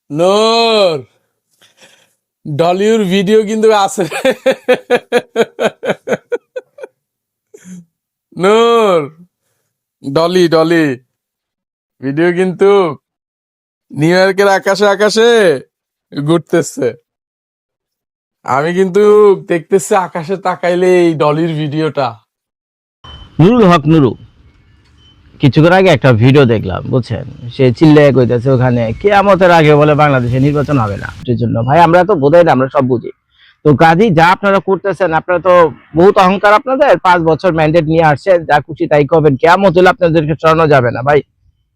নূর, ডলিউর video কিন্তু আছে। নূর, Dolly Dolly video কিন্তু নিউ ইয়র্কের আকাশে আকাশে ঘুরতেছে। আমি কিন্তু দেখতেছি আকাশে তাকাইলে এই ডলির ভিডিওটা। নুরুল হক নুরু কিছুক্ষণ আগে একটা ভিডিও দেখলাম, বুঝছেন? সে চিল্লায় কইতেছে ওখানে কিয়ামতের আগে বলে বাংলাদেশে নির্বাচন হবে না। এর জন্য ভাই আমরা তো বোঝাই না, আমরা সব বুঝি। তো কাজী যা আপনারা করতেছেন, আপনারা তো বহুত অহংকার, আপনাদের 5 বছর ম্যান্ডেট নিয়ে আসছেন, যা খুশি তাই করবেন। কিয়ামত হলে আপনাদেরকে সরানো যাবে না ভাই।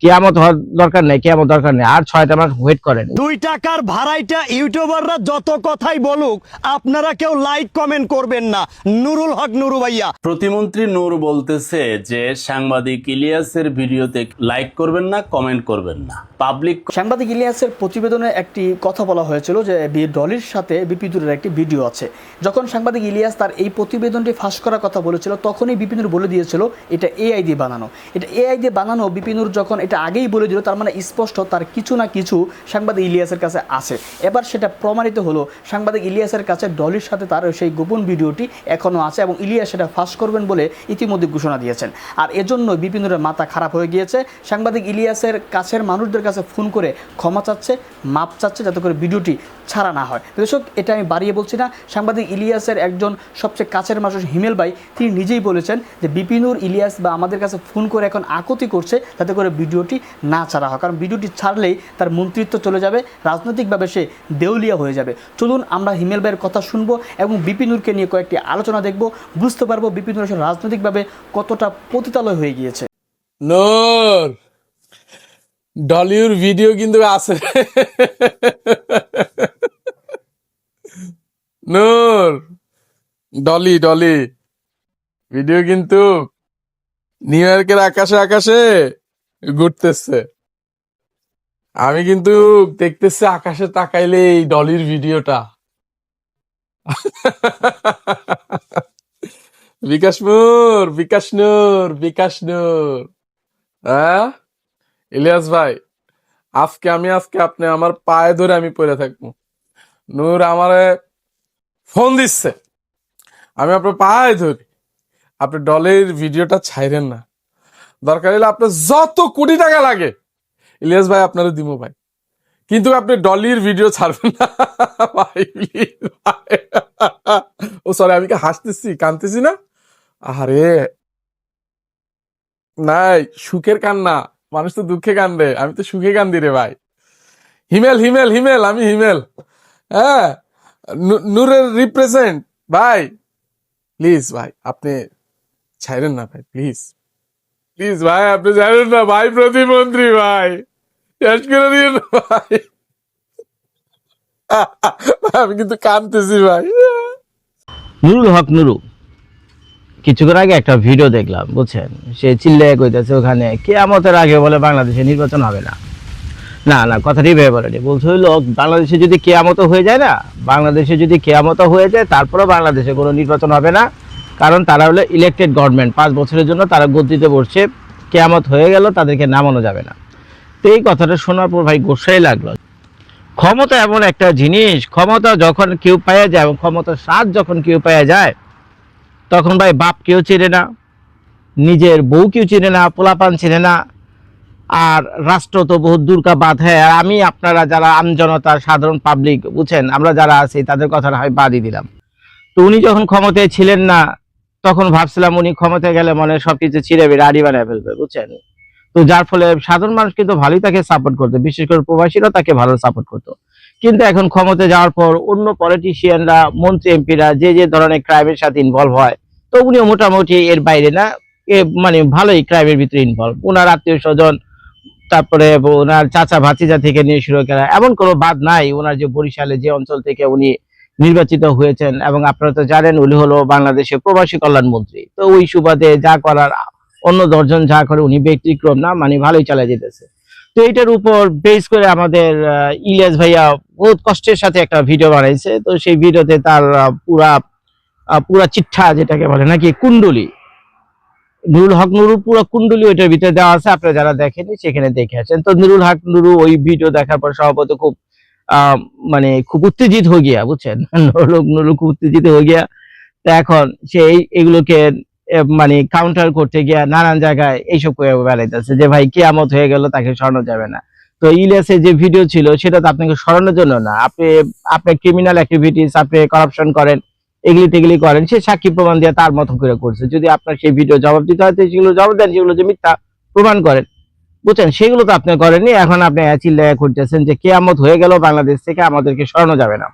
কিয়ামত হওয়ার দরকার নেই, কিয়ামত দরকার নেই। আর 6টা মাস ওয়েট করেন। 2 টাকার ভাড়াইটা ইউটিউবাররা যত কথাই বলুক, আপনারা কেউ লাইক কমেন্ট করবেন না। নুরুল হক নুরু ভাইয়া। প্রতিমন্ত্রী নূর বলতেছে যে সাংবাদিক ইলিয়াসের ভিডিওতে লাইক করবেন না, কমেন্ট করবেন না। পাবলিক সাংবাদিক ইলিয়াসের প্রতিবেদনে একটি কথা বলা হয়েছিল যে ডলির সাথে বিপিনুরের একটি ভিডিও আছে। যখন সাংবাদিক ইলিয়াস তার এই প্রতিবেদনটি ফাঁস করার কথা বলেছিল, তখনই বিপিনুর বলে দিয়েছিল এটা এআই দিয়ে বানানো। এটা এআই দিয়ে বানানো বিপিনুর যখন এটা আগেই বলে দিল, তার মানে স্পষ্ট তার কিছু না কিছু সাংবাদিক ইলিয়াসের কাছে আছে। এবার সেটা প্রমাণিত হলো, সাংবাদিক ইলিয়াসের কাছে ডলির সাথে তার সেই গোপন ভিডিওটি এখনও আছে এবং ইলিয়াস সেটা ফাঁস করবেন বলে ইতিমধ্যে ঘোষণা দিয়েছেন। আর এজন্য বিপিনুরের মাথা খারাপ হয়ে গিয়েছে। সাংবাদিক ইলিয়াসের কাছের মানুষদের কাছে ফোন করে ক্ষমা চাচ্ছে, মাপ চাচ্ছে, যাতে করে ভিডিওটি ছাড়া না হয়। দর্শক, এটা আমি বাড়িয়ে বলছি না। সাংবাদিক ইলিয়াসের একজন সবচেয়ে কাছের মানুষ হিমেল ভাই, তিনি নিজেই বলেছেন যে বিপিনুর ইলিয়াস বা আমাদের কাছে ফোন করে এখন আকুতি করছে যাতে করে ভিডিওটি না ছাড়া হয়, কারণ ভিডিওটি ছাড়লেই তার মন্ত্রিত্ব চলে যাবে, রাজনৈতিকভাবে সে দেউলিয়া হয়ে যাবে। চলুন আমরা হিমেল ভাইয়ের কথা শুনবো এবং বিপিনুরকে নিয়ে কয়েকটি আলোচনা দেখব, বুঝতে পারবো বিপিনুর আসলে রাজনৈতিকভাবে কতটা পতিতালয় হয়ে গিয়েছে। নূর, ডলিউর ভিডিও কিন্তু আছে। নূর, ডলি ডলি ভিডিও কিন্তু নিউ ইয়র্কের আকাশে আকাশে ঘুরতেছে। আমি কিন্তু দেখতেছি আকাশে তাকাইলে এই ডলির ভিডিওটা। বিকাশ নূর, বিকাশ নূর, বিকাশ নূর। হ্যাঁ ইলিয়াস ভাই, আজকে আপনি আমার পায়ে ধরে আমি পড়ে থাকবো। নূর আমারে ফোন দিচ্ছে, আমি আপনার পায়ে ধরি, আপনি ডলের ভিডিওটা ছাইরেন না। দরকার হলে আপনার যত কোটি টাকা লাগে ইলিয়াস ভাই আপনারা দিব ভাই, কিন্তু আপনি ডলির ভিডিও ছাড়বেন না ভাই, প্লিজ ভাই। ও সরি, আমি কি হাসতেছি, কানতেছি না? আরে নাই, সুখের কান্না, মানুষ তো দুঃখে কান্দে, আমি তো সুখে কান্দি রে ভাই। হিমেল হিমেল হিমেল, আমি হিমেল। হ্যাঁ, নূরের রিপ্রেজেন্ট ভাই। প্লিজ ভাই আপনি ছাইরেন না ভাই, প্লিজ প্লিজ ভাই, আপনি ছাইরেন না ভাই, প্রতিমন্ত্রী ভাই, শেষ করে দিয়ে না ভাই। আমি কিন্তু কাঁদতেছি ভাই। নুরুল হক নুরু কিছুক্ষণ আগে একটা ভিডিও দেখলাম, বুঝছেন? সে চিল্লায় কইতেছে ওখানে কিয়ামতের আগে বলে বাংলাদেশে নির্বাচন হবে না। না না, কথাটি ভেবে বলেনি। বলতে হইলো বাংলাদেশে যদি কেয়ামত হয়ে যায় না, বাংলাদেশে যদি কেয়ামত হয়ে যায়, তারপরেও বাংলাদেশে কোনো নির্বাচন হবে না, কারণ তারা হলো ইলেকটেড গভর্নমেন্ট, 5 বছরের জন্য তারা গদ্দিতে বসছে। কেয়ামত হয়ে গেল, তাদেরকে নামানো যাবে না। তো এই কথাটা শোনার পর ভাই গোসাই লাগলো। ক্ষমতা এমন একটা জিনিস, ক্ষমতা যখন কেউ পাওয়া যায় এবং ক্ষমতার স্বাদ যখন কেউ পাওয়া যায়, তখন ভাই বাপ কেউ চিনে না, নিজের বউ কেউ চিনে না, পোলাপান চিনে না, আর রাষ্ট্র তো বহুত দূর কা বাত। হ্যাঁ, আর আমি আপনারা যারা আমজনতা, সাধারণ পাবলিক, বুঝছেন, আমরা যারা আছি তাদের কথা হয় বাদই দিলাম। তো উনি যখন ক্ষমতায় ছিলেন না, তখন ভাবছিলাম উনি ক্ষমতায় গেলে মনে সবকিছু ছিঁড়ে রাড়ি বানায় ফেলবে, বুঝছেন? তো যার ফলে সাধারণ মানুষ কিন্তু ভালোই তাকে সাপোর্ট করতো, বিশেষ করে প্রবাসীরা তাকে ভালো সাপোর্ট করতো। কিন্তু এখন ক্ষমতায় যাওয়ার পর অন্য পলিটিশিয়ানরা, মন্ত্রী এমপিরা যে যে ধরনের ক্রাইমের সাথে ইনভলভ হয়, তো উনিও মোটামুটি এর বাইরে না, মানে ভালোই ক্রাইমের ভিতরে ইনভলভ। ওনার আত্মীয় স্বজন, তারপরে ওনার চাচা ভাতিজা থেকে নিয়ে শুরু করা, এমন কোনো বাদ নাই। ওনার যে বরিশালে যে অঞ্চল থেকে উনি নির্বাচিত হয়েছেন, এবং আপনারা তো জানেন উনি হলো বাংলাদেশের প্রবাসী কল্যাণ মন্ত্রী। তো ওই সুবাদে যা করার অন্য 10 জন যা করে, উনি ব্যতিক্রম না, মানে ভালোই চালিয়ে যেতেছে। তো এইটার উপর বেস করে আমাদের ইলিয়াস ভাইয়া বহুত কষ্টের সাথে একটা ভিডিও বানাইছে। তো সেই ভিডিওতে তার পুরা চিঠা, যেটাকে বলে নাকি কুণ্ডলী, নুরুল হক নুরু পুরো কুণ্ডলী ওইটার ভিতরে দেওয়া আছে। আপনারা যারা দেখেনি সেখানে দেখে আসেন। তো নুরুল হক নুরু ওই ভিডিও দেখার পর স্বভাবত খুব মানে খুব উত্তেজিত হয়ে গিয়া, বুঝছেন, নুরুল খুব উত্তেজিত হয়ে গিয়া। তা এখন সে এগুলোকে মানে কাউন্টার করতে গিয়া নানান জায়গায় এইসব করে বেড়াইতেছে যে ভাই কিয়ামত হয়ে গেল, তাকে সরানো যাবে না। তো ইলিয়াসের যে ভিডিও ছিল সেটা তো আপনাকে সরানোর জন্য না, আপনি ক্রিমিনাল অ্যাক্টিভিটিস, আপনি করাপশন করেন, এগুলি টেগুলি করেন, সে সাক্ষী প্রমাণ দিয়ে তার মতো করে করছে। যদি আপনার সেই ভিডিও জবাব দিতে হয়, সেগুলো জবাব দেন, যেগুলো যে মিথ্যা প্রমাণ করেন, বুঝছেন, সেগুলো তো আপনি করেননি। এখন আপনি চিল্লায় করতেছেন যে কিয়ামত হয়ে গেল, বাংলাদেশ থেকে আমাদেরকে সরানো যাবে না।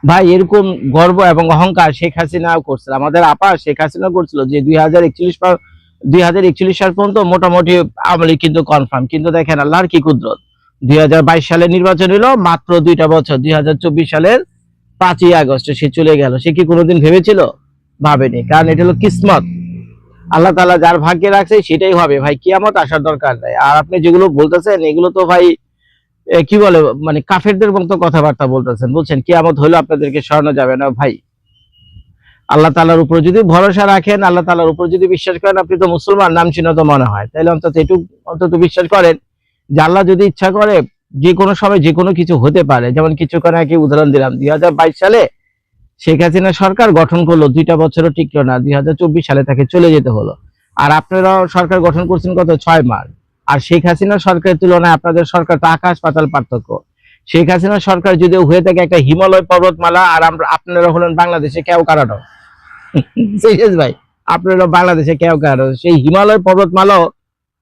ভাই এরকম গর্ব এবং অহংকার শেখ হাসিনাও করছিল, আমাদের আপা শেখ হাসিনা করছিল, যে 2041 সাল পর্যন্ত মোটামুটি আমলি কিন্তু কনফার্ম। কিন্তু দেখেন আল্লাহর কি কুদরত, 2022 সালে নির্বাচন হলো, মাত্র 2টা বছর, 2024 সালের 5ই আগস্ট সে চলে গেল। সে কি কোনোদিন ভেবেছিল? ভাবেনি, কারণ এটা হলো কিসমত। আল্লাহ তাআলা যার ভাগ্যে রাখছে সেটাই হবে ভাই, কিয়ামত আসার দরকার নাই। আর আপনি যেগুলো বলতেছেন এগুলো তো ভাই কি বলে, মানে কাফেরদের মতো কথাবার্তা বলতেছেন, বুঝছেন। কিয়ামত হলো আপনাদেরকে সরানো যাবে না ভাই। আল্লাহ তাআলার উপর যদি ভরসা রাখেন, আল্লাহ তাআলার উপর যদি বিশ্বাস করেন, আপনি তো মুসলমান নাম চিহ্ন তো মনে হয়, তাহলে অন্তত এটুকু অন্তত বিশ্বাস করেন যে আল্লাহ যদি ইচ্ছা করে যে কোনো সময় যে কোনো কিছু হতে পারে। যেমন কিছুক্ষণ আগে উদাহরণ দিলাম, 2022 সালে শেখ হাসিনা সরকার গঠন করলো, 2টা বছরও টিকলো না, 2024 সালে তাকে চলে যেতে হলো। আর আপনারা সরকার গঠন করছেন কত, 6 মাস। আর শেখ হাসিনা সরকারের তুলনায় আপনাদের সরকার তো আকাশ পাতাল পার্থক্য। শেখ হাসিনা সরকার যদি হয়ে থাকে একটা হিমালয় পর্বতমালা, আর আপনারা হলেন বাংলাদেশে কেউ কারানো। সিরিয়াস ভাই, আপনারা বাংলাদেশে কেউ কারানো, সেই হিমালয় পর্বতমালাও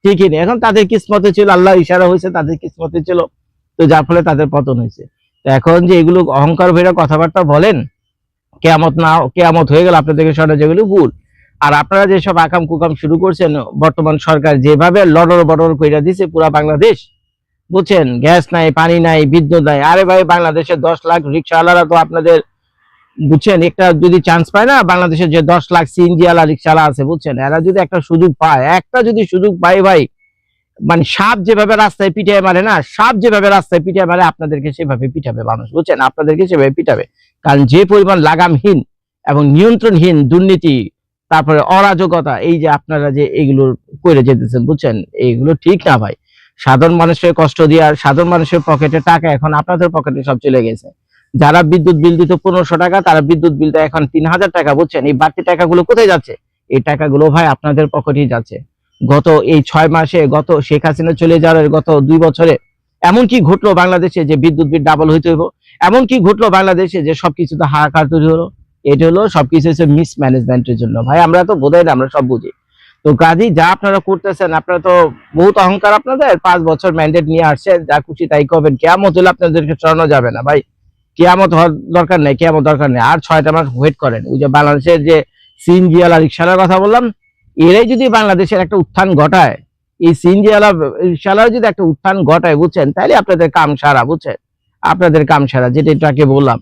ঠিকই নেই। এখন তাদের কিসমতে ছিল, আল্লাহ ইশারা হয়েছে, তাদের কিসমতে ছিল, তো যার ফলে তাদের পতন হয়েছে। তো এখন যে এগুলো অহংকার ভেরা কথাবার্তা বলেন, কেয়ামত হয়ে গেল আপনাদেরকে সরানো, যেগুলো ভুল। আর আপনারা যেসব আকাম কুকাম শুরু করছেন, বর্তমান সরকার যেভাবে লড়র বড়র কইরা দিছে পুরা বাংলাদেশ, বুঝছেন, গ্যাস নাই, পানি নাই, বিদ্যুৎ নাই। আরে ভাই, বাংলাদেশে 10 লাখ রিক্সাওয়ালারা তো আপনাদের, বুঝছেন, একটা যদি চান্স পায় না, বাংলাদেশের যে 10 লাখ সিএনজি ওয়ালা রিক্সাওয়ালা আছে, বুঝছেন, এরা যদি একটা সুযোগ পায়, ভাই, মানে সাপ যেভাবে রাস্তায় পিটায় মারে না, সাপ যেভাবে রাস্তায় পিটায় মারে, আপনাদেরকে সেভাবে পিটাবে মানুষ, বুঝছেন, আপনাদেরকে সেভাবে পিটাবে। কারণ যে পরিমাণ লাগামহীন এবং নিয়ন্ত্রণহীন দুর্নীতি, তারপরে অরাজকতা, এই যে আপনারা যে এইগুলো করে যেতেছেন, বুঝছেন, এইগুলো ঠিক না ভাই। সাধারণ মানুষের কষ্ট দিয়ে আর সাধারণ মানুষের পকেটে টাকা এখন আপনাদের পকেটে সব চলে গেছে। যারা বিদ্যুৎ বিল দিত 1500 টাকা, তারা বিদ্যুৎ বিলটা এখন 3000 টাকা, বুঝছেন। এই বাড়তি টাকাগুলো কোথায় যাচ্ছে? এই টাকাগুলো ভাই আপনাদের পকেটেই যাচ্ছে। গত এই 6 মাসে, গত শেখ হাসিনা চলে যাওয়ার গত 2 বছরে এমন কি ঘটলো বাংলাদেশে যে বিদ্যুৎ বিল ডাবল হইতে হইব? এমন কি ঘটলো বাংলাদেশে যে সবকিছুতে হাহাকার তৈরি হলো? এটা হলো সবকিছু হচ্ছে মিসম্যানেজমেন্টের জন্য ভাই। আমরা তো বোঝাই না, আমরা সব বুঝি। তো কাজী যা আপনারা করতেছেন, আপনারা তো বহুত অহংকার আপনাদের। 5 বছর ম্যান্ডেট নিয়ে আসছেন, যা খুশি তাই করবেন। কিয়ামত হলে আপনাদেরকে সরানো যাবে না ভাই। কিয়ামত হওয়ার দরকার নেই, কিয়ামত দরকার নেই। আর 6টা মাস ওয়েট করেন। ওই যে বাংলাদেশের যে সিএনজি ওয়ালা রিক্সার কথা বললাম, এরাই যদি বাংলাদেশের একটা উত্থান ঘটায়, এই সিএনজি ওয়ালা রিক্সার যদি একটা উত্থান ঘটায়, বুঝছেন, তাহলে আপনাদের কাম সারা, বুঝছেন, আপনাদের কাম সারা। যেটা একটু বললাম,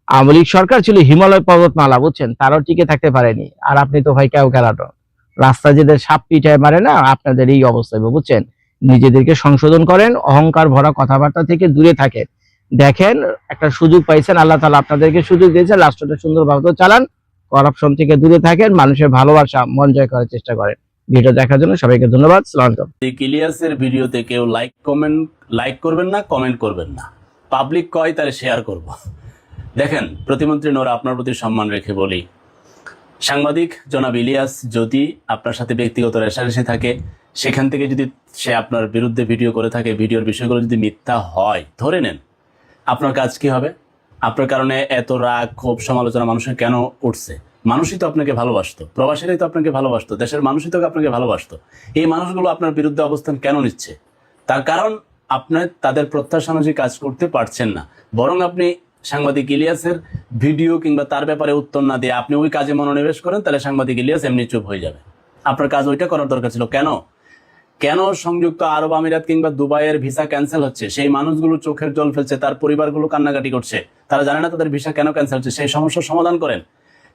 আওয়ামী লীগ সরকার ছিল হিমালয় পর্বতমালা, বুঝছেন, তারাও টিকে থাকতে পারেনি। আর আপনি তো ভাই কেউ খেলাটো, রাস্তা যেদের সাপ পিঠায় মারে না, আপনাদের এই অবস্থা, বুঝছেন। নিজেদেরকে সংশোধন করেন, অহংকার ভরা কথাবার্তা থেকে দূরে থাকেন। দেখেন একটা সুযোগ পাইছেন, আল্লাহ তাআলা আপনাদেরকে সুযোগ দিয়েছেন, রাষ্ট্রটা সুন্দরভাবে চালান, করাপশন থেকে দূরে থাকেন, মানুষের ভালোবাসা মন জয় করার চেষ্টা করেন। ভিডিও দেখার জন্য সবাইকে ধন্যবাদ। আসসালামু আলাইকুম। ইলিয়াসের ভিডিওতে কেউ লাইক করবেন না, কমেন্ট করবেন না। পাবলিক কয় তাহলে শেয়ার করব। দেখেন, প্রতিমন্ত্রী নোরা, আপনার প্রতি সম্মান রেখে বলি, সাংবাদিক জনাব ইলিয়াস যদি আপনার সাথে ব্যক্তিগত রেষারেষি থাকে, সেখান থেকে যদি সে আপনার বিরুদ্ধে ভিডিও করে থাকে, ভিডিওর বিষয়গুলো যদি মিথ্যা হয়, ধরে নেন, আপনার কাজ কি হবে? আপনার কারণে এত রাগ, ক্ষোভ, সমালোচনা মানুষের কেন উঠছে? মানুষই তো আপনাকে ভালোবাসতো, প্রবাসীরাই তো আপনাকে ভালোবাসতো, দেশের মানুষই তো আপনাকে ভালোবাসতো। এই মানুষগুলো আপনার বিরুদ্ধে অবস্থান কেন নিচ্ছে? তার কারণ আপনার তাদের প্রত্যাশা অনুযায়ী কাজ করতে পারছেন না। বরং আপনি সাংবাদিক ইলিয়াসের ভিডিও কিংবা তার ব্যাপারে উত্তর না দিয়ে আপনি ওই কাজে মনোনিবেশ করেন, তাহলে সাংবাদিক ইলিয়াস এমনি চুপ হয়ে যাবে। আপনার কাজ ওইটা করার দরকার ছিল। কেন সংযুক্ত আরব আমিরাত কিংবা দুবাইয়ের ভিসা ক্যান্সেল হচ্ছে? সেই মানুষগুলো চোখের জল ফেলছে, তার পরিবারগুলো কান্নাকাটি করছে, তারা জানে না তাদের ভিসা কেন ক্যান্সেল হচ্ছে। সেই সমস্যার সমাধান করেন।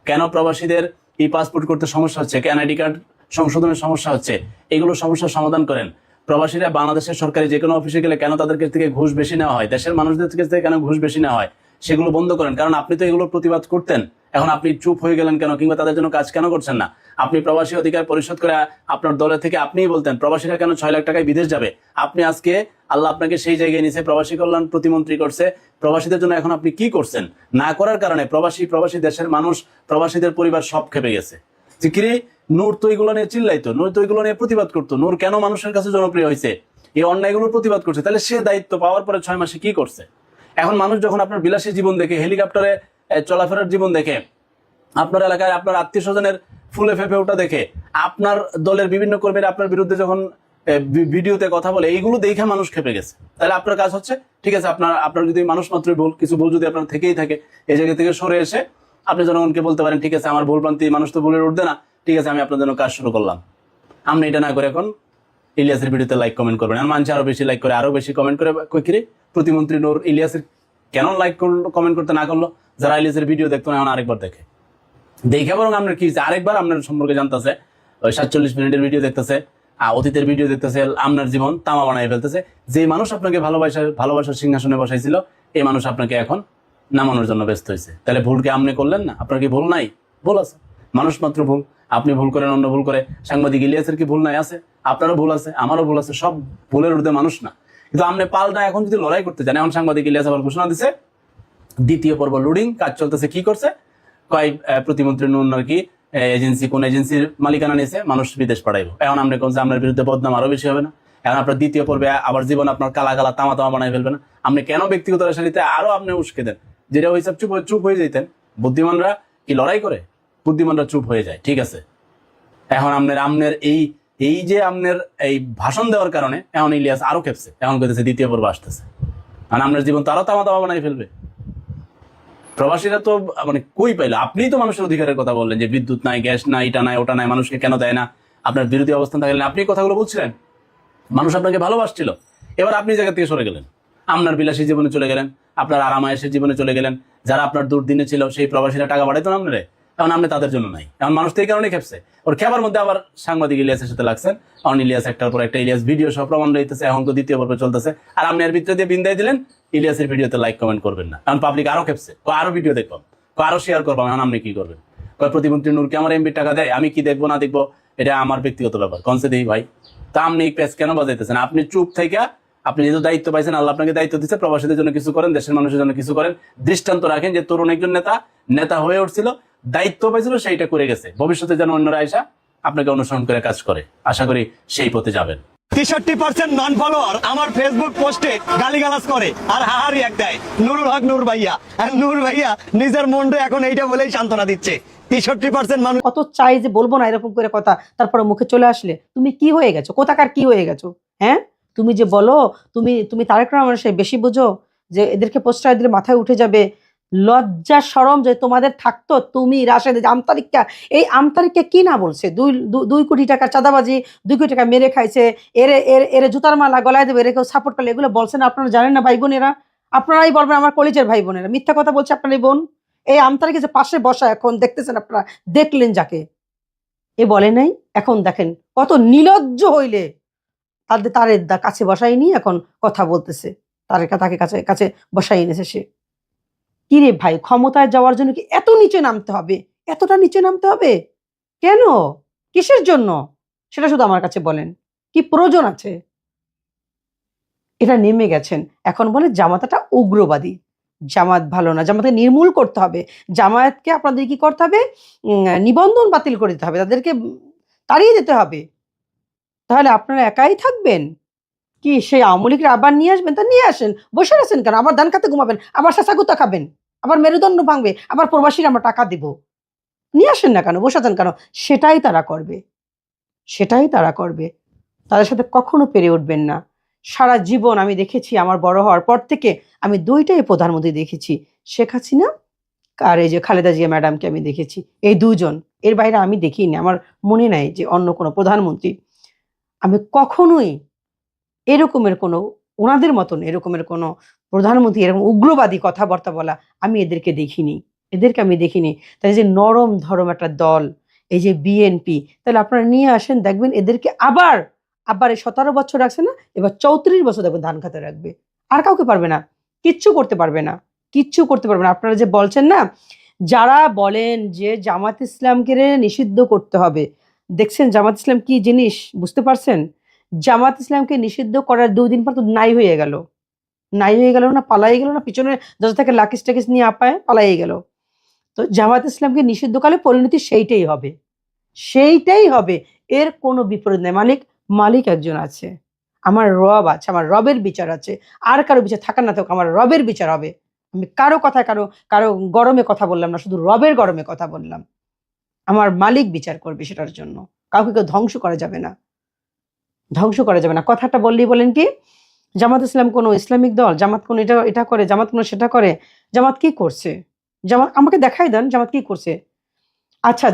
কেন প্রবাসীদের ই পাসপোর্ট করতে সমস্যা হচ্ছে, কেন আইডি কার্ড সংশোধনের সমস্যা হচ্ছে, এগুলো সমস্যার সমাধান করেন। প্রবাসীরা বাংলাদেশের সরকারি যে কোনো অফিসে গেলে কেন তাদের কাছ থেকে ঘুষ বেশি নেওয়া হয়, দেশের মানুষদের কাছ থেকে কেন ঘুষ বেশি নেওয়া হয়, সেগুলো বন্ধ করেন, কারণ আপনি তো এগুলোর প্রতিবাদ করতেন। এখন আপনি চুপ হয়ে গেলেন কেন, কিংবা তাদের জন্য কাজ কেন করছেন না? আপনি প্রবাসী অধিকার পরিষদ করে আপনার দলের থেকে আপনিই বলতেন প্রবাসীরা কেন 6 লাখ টাকায় বিদেশ যাবে। আপনি আজকে আল্লাহ আপনাকে সেই জায়গায় নিয়েছে, প্রবাসী কল্যাণ প্রতিমন্ত্রী করছে। প্রবাসীদের জন্য এখন আপনি কি করছেন? না করার কারণে প্রবাসী দেশের মানুষ, প্রবাসীদের পরিবার সব খেপে গেছে। যে কিরে, নূর তো এগুলো নিয়ে চিল্লাইতো, নূর তো এগুলো নিয়ে প্রতিবাদ করতো, নূর কেন মানুষের কাছে জনপ্রিয় হয়েছে, এই অন্যায়গুলোর প্রতিবাদ করছে। তাহলে সে দায়িত্ব পাওয়ার পরে 6 মাসে কি করছে? এখন মানুষ যখন আপনার বিলাসী জীবন দেখে, হেলিকপ্টারে চলাফেরার জীবন দেখে, আপনার এলাকায় আপনার আত্মীয় স্বজনের ফুলে ফেপে ওটা দেখে, আপনার দলের বিভিন্ন কর্মীরা আপনার বিরুদ্ধে যখন ভিডিওতে কথা বলে, এইগুলো দেখে মানুষ খেপে গেছে। তাহলে আপনার কাজ হচ্ছে, ঠিক আছে, আপনার যদি মানুষ মাত্রই ভুল, কিছু ভুল যদি আপনার থেকেই থাকে, এই জায়গা থেকে সরে এসে আপনি জনগণকে বলতে পারেন, ঠিক আছে আমার ভুল ভ্রান্তি, মানুষ তো ভুলের উঠবে না, ঠিক আছে আমি আপনার জন্য কাজ শুরু করলাম। আপনি এটা না করে এখন ইলিয়াসের ভিডিওতে লাইক কমেন্ট করবেন, আর মানুষ আরো বেশি লাইক করে, আরো বেশি কমেন্ট করে, কই কিরে প্রতিমন্ত্রী নূর ইলিয়াসের কেন লাইক কমেন্ট করতে না করলো? যারা ইলিয়াসের ভিডিও দেখতো না, এখন আরেকবার দেখে বরং আপনার কি আরেকবার আপনার সম্পর্কে জানতেছে, ওই 47 মিনিটের ভিডিও দেখতেছে, অতীতের ভিডিও দেখতেছে, আপনার জীবন তামা বানায় ফেলতেছে। যে মানুষ আপনাকে ভালোবাসার সিংহাসনে বসাইছিল, এই মানুষ আপনাকে এখন নামানোর জন্য ব্যস্ত হয়েছে। তাহলে ভুলকে আপনি করলেন না? আপনার কি ভুল নাই? ভুল আছে, মানুষ মাত্র ভুল। আপনি ভুল করেন, অন্য ভুল করে। সাংবাদিক ইলিয়াসের কি ভুল নাই? আছে। আপনারও ভুল আছে, আমারও ভুল আছে, সব ভুলের ঊর্ধ্বে মানুষ না। কিন্তু আপনি পাল্টা এখন যদি লড়াই করতে চান, এখন সাংবাদিক ইলিয়াস আবার ঘোষণা দিচ্ছে 2য় পর্ব লোডিং কাজ চলতেছে। কি করছে? প্রতিমন্ত্রী নূর নাকি কোন এজেন্সির মালিকানা নিয়েছে, মানুষ বিদেশ পাঠাইবো। এখন আমরা কোন আপনার বিরুদ্ধে বদনাম আরো বেশি হবে না? এখন আপনার 2য় পর্বে আবার জীবন আপনার কালা তামা বানাই ফেলবে না? আপনি কেন ব্যক্তিগত রেশারিতে আরো আপনি উস্কে দেন? যেটা ওই সব চুপ হয়ে যেতেন। বুদ্ধিমানরা কি লড়াই করে? বুদ্ধিমানরা চুপ হয়ে যায়। ঠিক আছে, এখন আপনার এই যে আপনার এই ভাষণ দেওয়ার কারণে এখন ইলিয়াস আরো খেপছে, এখন কইতেছে 2য় পর্ব আসতেছে, মানে আপনার জীবন তো আরো তামা বানাই ফেলবে। প্রবাসীরা তো মানে কই পাইলো? আপনিই তো মানুষের অধিকারের কথা বললেন যে বিদ্যুৎ নাই, গ্যাস নাই, এটা নাই, ওটা নাই, মানুষকে কেন দেয় না? আপনার বিরোধী অবস্থান থাকলেন, আপনি কথাগুলো বলছিলেন, মানুষ আপনাকে ভালোবাসছিল। এবার আপনি জায়গা থেকে সরে গেলেন, আপনার বিলাসী জীবনে চলে গেলেন, আপনার আরামায়েশের জীবনে চলে গেলেন। যারা আপনার দুর্দিনে ছিল, সেই প্রবাসীরা টাকা বাড়াইতো না আপনারে, এখন আপনি তাদের জন্য নাই। এখন মানুষ তো এই কারণে খেপছে। ওর খেপার মধ্যে আবার সাংবাদিক ইলিয়াসের সাথে লাগছেন। এখন ইলিয়াস একটার পর একটা ইলিয়াস ভিডিও সহ প্রমাণ রইতেছে, এখন তো 2য় পর্বে চলতেছে, আর আপনি এর ভিতরে দিয়ে বিন্দায় দিলেন ইলিয়াসের ভিডিওতে লাইক কমেন্ট করবেন না। এখন পাবলিক আরো খেপছে, আরো ভিডিও দেখবাম, আরো শেয়ার করবাম। এখন আপনি কি করবেন? প্রতিমন্ত্রী নূরকে আমার এমপি টাকা দেয়, আমি কি দেখবো না দেখবো এটা আমার ব্যক্তিগত ব্যাপার, কনসে দেই ভাই। তা আপনি এই পেজ কেন বাজাইতেছেন? আপনি চুপ থেকে, আপনি যেহেতু দায়িত্ব পাইছেন, আল্লাহ আপনাকে দায়িত্ব দিচ্ছে, প্রবাসীদের জন্য কিছু করেন, দেশের মানুষের জন্য কিছু করেন। দৃষ্টান্ত রাখেন যে তরুণ একজন নেতা হয়ে উঠছিল, দায়িত্ব পাইছিল, সেইটা করে গেছে। ভবিষ্যতে যেন অন্যরা আইসা আপনাকে অনুসরণ করে কাজ করে, আশা করি সেই পথে যাবেন। 63% নন ফলোয়ার আমার ফেসবুক পোস্টে গালিগালাজ করে আর হাহারি এক দেয় নুরুল হক নূর ভাইয়া। আর নূর ভাইয়া নিজের মনটা এখন এইটা বলেই সান্ত্বনা দিচ্ছে। 63% মানুষ কত চাই যে বলবো না এরকম করে কথা, তারপরে মুখে চলে আসলে তুমি কি হয়ে গেছো, কোথাকার কি হয়ে গেছো? হ্যাঁ, তুমি যে বলো তুমি তারেক রহমানের সে বেশি বুঝো, যে এদেরকে প্রশ্রয় দিলে মাথায় উঠে যাবে। লজ্জা শরম যে তোমাদের থাকতো, তুমি রাশেদ আমতারিকটা, এই আমতারিককে কি না বলছে? 2 কোটি টাকা চাঁদাবাজি, 2 কোটি টাকা মেরে খাইছে, এরে জুতার মালা গলায় দেবে, এরে কেউ সাপোর্ট করলে, এগুলো বলছেন আপনারা জানেন না ভাই বোনেরা? আপনারাই বলবেন আমার কলেজের ভাই বোনেরা মিথ্যা কথা বলছে আপনারই বোন। এই আমতারিকে যে পাশে বসা এখন দেখতেছেন আপনারা, দেখলেন যাকে এ বলে নাই, এখন দেখেন কত নিলজ্জ হইলে তারের কাছে বসাই নিয়ে এখন কথা বলতেছে, তাকে কাছে বসাই এনেছে সে। কি রে ভাই, ক্ষমতায় যাওয়ার জন্য কি এত নিচে নামতে হবে? এতটা নিচে নামতে হবে কেন? কিসের জন্য সেটা শুধু আমার কাছে বলেন, কি প্রয়োজন আছে? এটা নেমে গেছেন, এখন বলে জামাতাটা উগ্রবাদী, জামাত ভালো না, জামাতকে নির্মূল করতে হবে, জামায়াতকে আপনাদের কি করতে হবে? নিবন্ধন বাতিল করে দিতে হবে, তাদেরকে তাড়িয়ে দিতে হবে। তাহলে আপনারা একাই থাকবেন? কি সেই আওয়ামী লীগের আবার নিয়ে আসবেন? তা নিয়ে আসেন, বসে আছেন কেন? আবার ধান খাতে ঘুমাবেন, আবার শাসাগুতা খাবেন, আবার মেরুদণ্ড ভাঙবে, আবার প্রবাসীরা আমরা টাকা দিব, নিয়ে আসেন না কেন? বসে আছেন কেন? সেটাই তারা করবে, সেটাই তারা করবে। তাদের সাথে কখনো পেরে উঠবেন না। সারা জীবন আমি দেখেছি, আমার বড় হওয়ার পর থেকে আমি 2টাই প্রধানমন্ত্রী দেখেছি, শেখ হাসিনা আর এই যে খালেদা জিয়া ম্যাডামকে আমি দেখেছি, এই 2জন, এর বাইরে আমি দেখিনি, আমার মনে নাই যে অন্য কোনো প্রধানমন্ত্রী। আমি কখনোই এরকমের কোনো, ওনাদের মতন এরকমের কোনো প্রধানমন্ত্রী এরকম উগ্রবাদী কথাবার্তা বলা আমি এদেরকে আমি দেখিনি। তাই যে নরম ধরম একটা দল, এই যে বিএনপি, তাহলে আপনারা নিয়ে আসেন, দেখবেন এদেরকে আবার এই 17 বছর রাখছে না, এবার 34 বছর দেখবেন ধান খাতে রাখবে, আর কাউকে পারবে না, কিচ্ছু করতে পারবে না। কিচ্ছু করতে পারবে না। আপনারা যে বলছেন না, যারা বলেন যে জামাত ইসলামকে নিষিদ্ধ করতে হবে, দেখছেন জামাত ইসলাম কি জিনিস বুঝতে পারছেন? জামাত ইসলামকে নিষিদ্ধ করার 2 দিন পর তো নাই হয়ে গেল। নাই হয়ে গেল না, পালাই গেল না, পিছনে যত থেকে লাকিস টাকিস নিয়ে আপায় পালাই গেল। তো জামাত ইসলামকে নিষিদ্ধকালে পরিণতি সেইটাই হবে, সেইটাই হবে। এর কোনো বিপরীত নেই। মালিক একজন আছে, আমার রব আছে, আমার রবের বিচার আছে। আর কারো বিচার থাকার না থাকুক, আমার রবের বিচার হবে। আমি কারো কথায় কারো কারো গরমে কথা বললাম না, শুধু রবের গরমে কথা বললাম। আমার মালিক বিচার করবে সেটার জন্য। কাউকে কেউ ধ্বংস করা যাবে না, ধ্বংস করা যাবে না। কথাটা বললেই বলেন কি জামাত ইসলাম কোনো ইসলামিক দল, জামাত কোনো এটা এটা করে, জামাত কোনো সেটা করে। জামাত কি করছে? জামাত আমাকে দেখাই দেন জামাত কি করছে। আচ্ছা,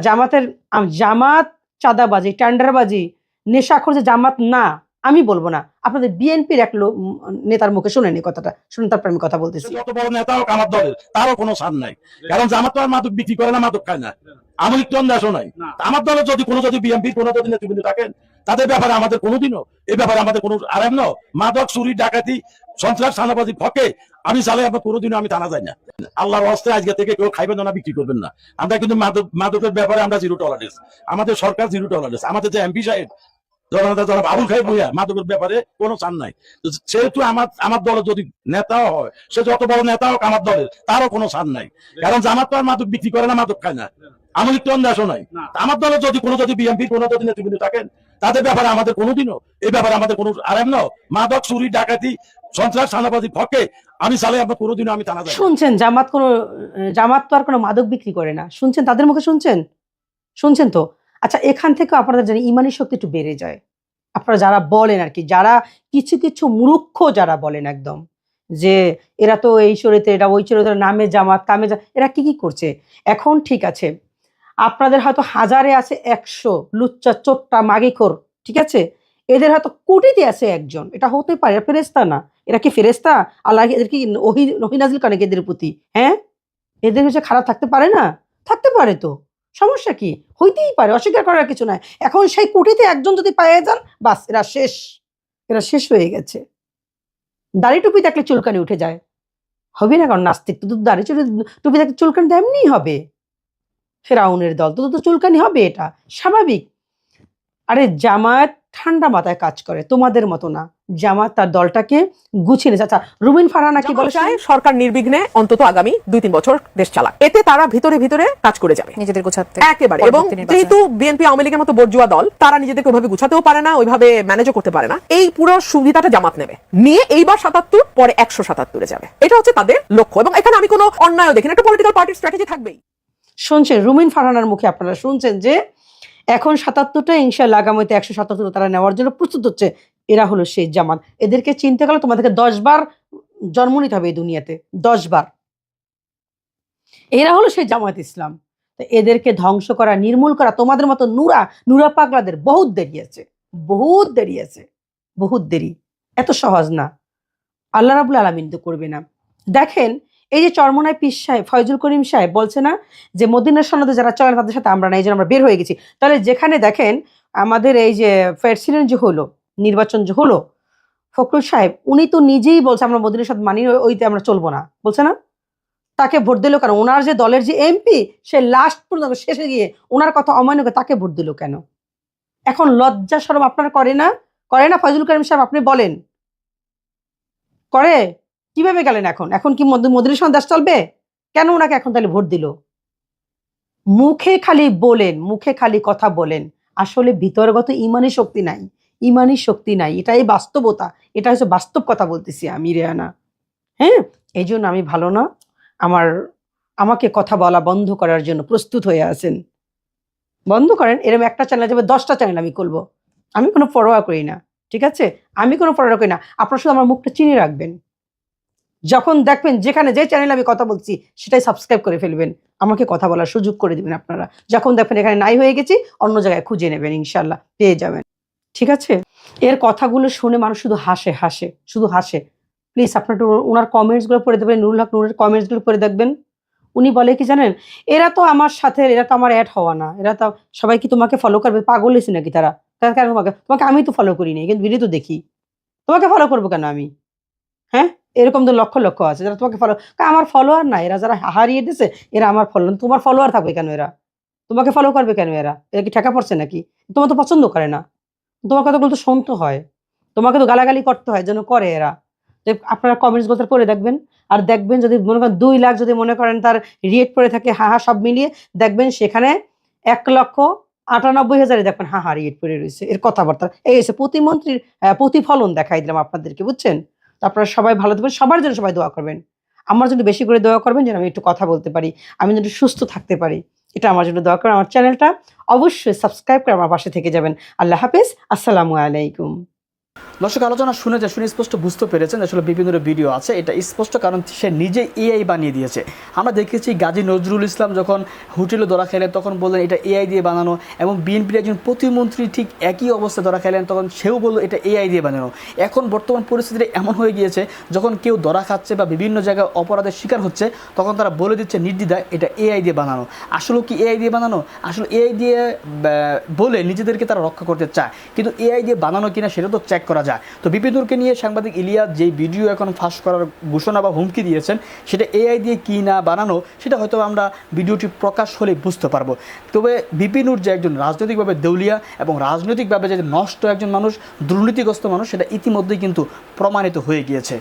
জামাত চাঁদাবাজি, টেন্ডারবাজি, নেশাখোর যে জামাত না, আমি বলবো না। আপনাদের বিএনপির এক নেতার মুখে শুনেন এই কথাটা, শুনুন তারপর আমি কথা বলতেছি। যত বড় নেতা হোক আমার দলের, তারও কোনো ছাড় নাই। কারণ জামাত তো আর মাদক বিক্রি করে না, মাদক খায় না, আমল একটু অন্দাসও নাই। আমার দলের যদি বিএনপির কোনো যদি নেতৃবৃন্দ থাকেন, তাদের ব্যাপারে আমাদের কোনোদিনও এই ব্যাপারে আমাদের কোনো আরাম ন। মাদক, চুরি, ডাকাতি, সন্ত্রাস, সানাবাজি ফকে আমি চালে আপনার কোনোদিনও আমি টানা যাই না। আল্লাহর হস্তে আজকে থেকে কেউ খাইবেন না, বিক্রি করবেন না। আমরা কিন্তু মাদকের ব্যাপারে আমরা জিরো টলারেন্স, আমাদের সরকার জিরো টলারেন্স। আমাদের যে এমপি সাহেব আবুল খাই বইয়া মাদকের ব্যাপারে কোনো চান নাই। সেহেতু আমার দলের যদি নেতাও হয়, সে যত বড় নেতা হোক আমার দলের, তারও কোনো চান নাই। কারণ জামাত তো আর মাদক বিক্রি করে না, মাদক খায় না, আমল একটু অন্দাসও নাই। আমার দলের যদি বিএনপির কোনো যদি নেতৃবৃন্দ থাকেন, তাদের ব্যাপারে আমাদের কোনোদিনও এই ব্যাপারে আমাদের কোনো আরাম ন। মাদক, চুরি, ডাকাতি, সন্ত্রাস, সানাবাজি ফকে আমি চালে আপনার কোনোদিনও আমি টানা যাই। শুনছেন জামাত তো আর কোনো মাদক বিক্রি করে না, শুনছেন তাদের মুখে, শুনছেন তো। আচ্ছা, এখান থেকে আপনাদের জানি ইমানি শক্তি একটু বেড়ে যায়। আপনারা যারা বলেন আর কি, যারা কিছু মূর্খ যারা বলেন একদম যে এরা তো এই চরিত্রে, এরা ওই চরিত্রে, নামে জামাত কামে এরা কি করছে এখন, ঠিক আছে আপনাদের হয়তো হাজারে আছে 100 লুচ্চা চোট্টা মাগিখোর, ঠিক আছে, এদের হয়তো কোটিতে আছে একজন, এটা হতে পারে। এরা ফেরেস্তা না? এরা কি ফেরেস্তা? আল্লাহ এদের কি ওহী নাজিল করেন এদের প্রতি? হ্যাঁ, এদের হচ্ছে খারাপ থাকতে পারে না? থাকতে পারে তো, সমস্যা কি? হইতেই পারে, অস্বীকার করার কিছু নাই। এখন সেই কোটিতে একজন যদি পেয়ে যান, বাস এরা শেষ হয়ে গেছে। দাড়ি টুপি দেখলে চুলকানি উঠে যায়, হবে না? কারণ নাস্তিক তো দাড়ি টুপি দেখলে চুলকানি তো এমনিই হবে। ফেরাউনের দল তো চুলকানি হবে, এটা স্বাভাবিক। আরে জামায়াত ঠান্ডা মাথায় কাজ করে, তোমাদের মতো না। জামাত তার দলটাকে গুছিয়ে নিয়েছে। আচ্ছা, রুমিন ফারহানা কি বলে? চায় সরকার নির্বিঘ্নে অন্তত আগামী 2-3 বছর দেশ চালাক। এতে তারা ভিতরে ভিতরে কাজ করে যাবে নিজেদের গোছাতে একেবারে। এবং যেহেতু বিএনপি আওয়ামী লীগের মতো বর্জুয়া দল, তারা নিজেদেরকে ওইভাবে গুছাতেও পারে না, ওইভাবে ম্যানেজও করতে পারে না। এই পুরো সুবিধাটা জামাত নেবে, নিয়ে এইবার 77, পরে 177-এ যাবে। এটা হচ্ছে তাদের লক্ষ্য। এবং এখানে আমি কোনো অন্যায় দেখি না, একটা পলিটিক্যাল পার্টির স্ট্র্যাটেজি থাকবেই। শুনছেন রুমিন ফারহানার মুখে, আপনারা শুনছেন যে এখন 77টা, ইনশাআল্লাহ আগামীতে 177 তারা নেওয়ার জন্য প্রস্তুত হচ্ছে। এরা হলো সেই জামাত। এদেরকে চিনতে গেলে তোমাদেরকে 10 বার জন্ম নিতে হবে এই দুনিয়াতে, 10 বার। এরা হলো সেই জামাত ইসলাম। তো এদেরকে ধ্বংস করা, নির্মূল করা তোমাদের মতো নুরা পাগলাদের বহুত দেরি আছে, বহুত দেরি। এত সহজ না, আল্লাহ রাব্বুল আলামিন তো করবে না। দেখেন এই যে চরমনায় পীর সাহেব ফয়জুল করিম সাহেব বলছে না যে মদিনার সনদে যারা চলে তাদের সাথে আমরা না, এই জন্য আমরা বের হয়ে গেছি। তাহলে যেখানে দেখেন আমাদের এই যে প্রেসিডেন্ট যে হলো, নির্বাচন যে হলো, ফখরুল সাহেব উনি তো নিজেই বলছে আমরা মদিনার সাথে মানি, ওইতে আমরা চলবো না, বলছে না? তাকে ভোট দিল কেন? ওনার যে দলের যে এমপি, সে লাস্ট পর্যন্ত শেষে গিয়ে ওনার কথা অমান্য করে তাকে ভোট দিল কেন? এখন লজ্জা শরম আপনার করে না? ফয়জুল করিম সাহেব আপনি বলেন, করে? কিভাবে গেলেন এখন কি মদিনার সঙ্গে দেশ চলবে? কেন ওনাকে এখন তাহলে ভোট দিল? মুখে খালি কথা বলেন, আসলে ভিতরগত ইমানি শক্তি নাই। এটাই বাস্তবতা, এটা হচ্ছে বাস্তব কথা বলতেছি আমি, রেহানা। হ্যাঁ, এই জন্য আমি ভালো না। আমাকে কথা বলা বন্ধ করার জন্য প্রস্তুত হয়ে আছেন, বন্ধ করেন। এরকম একটা চ্যানেল যাবে, 10টা চ্যানেল আমি খুলবো। আমি কোনো পরোয়া করি না, ঠিক আছে? আমি কোনো পরোয়া করি না। আপনারা শুধু আমার মুখটা চিনে রাখবেন। যখন দেখবেন যেখানে যে চ্যানেলে আমি কথা বলছি সেটাই সাবস্ক্রাইব করে ফেলবেন, আমাকে কথা বলার সুযোগ করে দিবেন আপনারা। যখন দেখবেন এখানে নাই হয়ে গেছি, অন্য জায়গায় খুঁজে নেবেন, ইনশাল্লাহ পেয়ে যাবেন, ঠিক আছে? এর কথাগুলো শুনে মানুষ শুধু হাসে। প্লিজ আপনার ওনার কমেন্টসগুলো পড়ে দেবেন, নুরুল হক নূরের কমেন্টসগুলো পড়ে দেখবেন। উনি বলে কি জানেন, এরা তো আমার অ্যাড হওয়া না, এরা তো সবাই কি তোমাকে ফলো করবে? পাগল হয়েছে নাকি তারা? কেন তোমাকে আমি তো ফলো করি না, কিন্তু ভিডিও তো দেখি, তোমাকে ফলো করবো কেন আমি? হ্যাঁ, এরকম তো লক্ষ লক্ষ আছে যারা তোমাকে ফলো, আমার ফলোয়ার না, এরা যারা হারিয়ে দিয়েছে এরা আমার ফলো, তোমার ফলোয়ার থাকবে কেন এরা? তোমাকে ফলো করবে কেন এরা? এরা কি ঠেকা পড়ছে নাকি? তোমার তো পছন্দ করে না, তোমার কথাগুলো তো শুনতে হয়, তোমাকে তো গালাগালি করতে হয়, যেন করে এরা। যে আপনারা কমেন্টস গুলো পড়ে দেখবেন, আর দেখবেন যদি মনে করেন 2 লাখ যদি মনে করেন তার রিয়েক্ট করে থাকে হা হা সব মিলিয়ে, দেখবেন সেখানে 1,98,000 দেখবেন হা হা রিয়েক্ট করে রয়েছে, এর কথাবার্তা এই এসে প্রতিমন্ত্রীর প্রতিফলন দেখাই দিলাম আপনাদেরকে, বুঝছেন? তো আপনারা সবাই ভালো থাকবেন, সবার জন্য সবাই দোয়া করবেন, আমার জন্য বেশি করে দোয়া করবেন যেন আমি একটু কথা বলতে পারি, আমি যেন সুস্থ থাকতে পারি, এটা আমার জন্য দোয়া করবেন। আমার চ্যানেলটা অবশ্যই সাবস্ক্রাইব করে আমার পাশে থেকে যাবেন। আল্লাহ হাফেজ, আসসালামু আলাইকুম। দর্শক আলোচনা শুনে স্পষ্ট বুঝতে পেরেছেন আসলে বিপিনুরের ভিডিও আছে, এটা স্পষ্ট, কারণ সে নিজে এআই বানিয়ে দিয়েছে। আমরা দেখেছি গাজী নজরুল ইসলাম যখন হোটেলে ধরা খেলেন তখন বললেন এটা এআই দিয়ে বানানো, এবং বিএনপির একজন প্রতিমন্ত্রী ঠিক একই অবস্থা ধরা খেলেন তখন সেও বললো এটা এআই দিয়ে বানানো। এখন বর্তমান পরিস্থিতিতে এমন হয়ে গিয়েছে যখন কেউ ধরা খাচ্ছে বা বিভিন্ন জায়গায় অপরাধের শিকার হচ্ছে তখন তারা বলে দিচ্ছে নির্দ্বিধায় এটা এআই দিয়ে বানানো। আসলে কি এআই দিয়ে বানানো? আসলে এআই দিয়ে বলে নিজেদেরকে তারা রক্ষা করতে চায়, কিন্তু এআই দিয়ে বানানো কিনা সেটা তো চেক করা যায়। তো বিপিনুরকে নিয়ে সাংবাদিক ইলিয়াস যেই ভিডিও এখন ফাঁস করার ঘোষণা বা হুমকি দিয়েছেন সেটা এআই দিয়ে কি না বানানো সেটা হয়তো আমরা ভিডিওটি প্রকাশ হলে বুঝতে পারবো। তবে বিপিনুর যে একজন রাজনৈতিকভাবে দেউলিয়া এবং রাজনৈতিকভাবে যে নষ্ট একজন মানুষ, দুর্নীতিগ্রস্ত মানুষ, সেটা ইতিমধ্যেই কিন্তু প্রমাণিত হয়ে গিয়েছে।